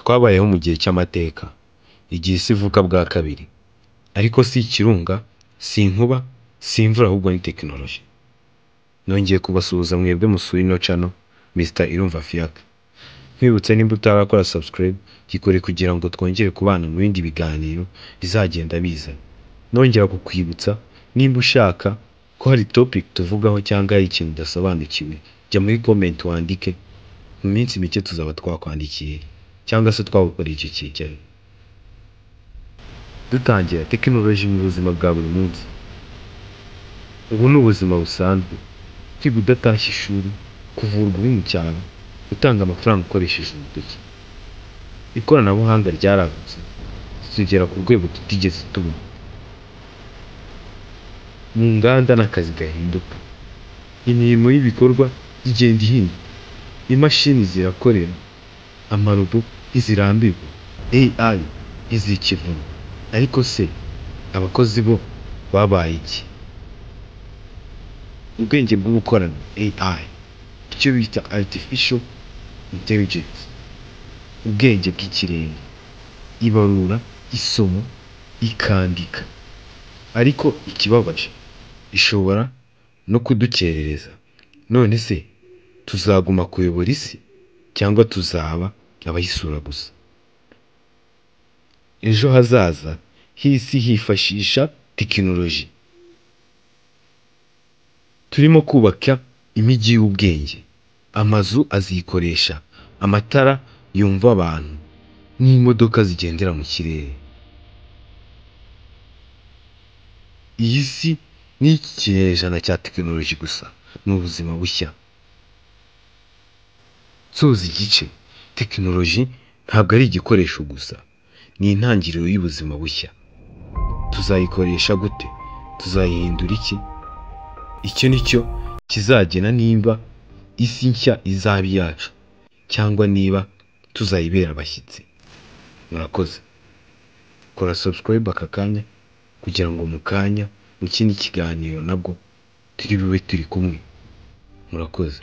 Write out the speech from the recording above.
Twabayeho mu gihe cy'amateka, igihe isi ivuka bwa kabiri, ariko si ikirunga, si inkuba, si imvura ahubwo ni tekinoloji. Nongeye kubasuhuza mwebwe musura ino channel, Mr. Irumva Fiacre. Nkwibutsa nimba utarakora subscribe, gikore kugira ngo twongere kubana mu bindi biganiro bizagenda biza. Nongera kukwibutsa nimba ushaka ko hari topic tuvugaho cyangwa hari ikintu udasobanukiwe, jya muri comment wandike, mu minsi mike tuzaba twakwandikiye cyangwa se twagukorera icyo cyicaro. Dutangira tekinoloji mu buzima bwa buri munsi. Ubu ni ubuzima busanzwe, kwiga udatashye ishuri, kuvurwa uri mu cyaro, gutanga amafaranga ukoresheje intoki. Ikoranabuhanga ryaragutse, tugera ku rwego tutigeze tubona. Mu nganda n'akazi gahinduka, imirimo y'ibikorwa igenda ihinduka, imashini zirakorera, amarobo ntizirambirwa, AI ntizikivuna. Ariko se abakozi bo babaye iki? Ubwenge bwo gukorana AI, icyo bita Artificial Intelligence, ubwenge bw'ikirere, ibarura, isoma, ikandika. Ariko ikibabaje, ishobora no kudukerereza. None se tuzaguma kuyobora isi cyangwa tuzaba abayisura gusa? Ejo hazaza h'isi hifashisha tekinoloji. Turimo kubaka imijyi y'ubwenge, amazu azikoresha amatara yumva abantu, n'imodoka zigendera mu kirere. Iyi si ni iki kinyejana cya tekinoloji gusa, ni ubuzima bushya. Soza igice, tekinoloji ntabwo ari igikoresho gusa, ni intangiriro y'ubuzima bushya. Tuzayikoresha gute? Tuzayihindura iki? Icyo nicyo kizagena nimba isi nshya izaba iyacu cyangwa niba tuzayibera abashyitsi. Murakoze. Kora subscribe aka kanya kugira ngo mu kanya mu kindi kiganiro nabwo turi bube turi kumwe. Murakoze.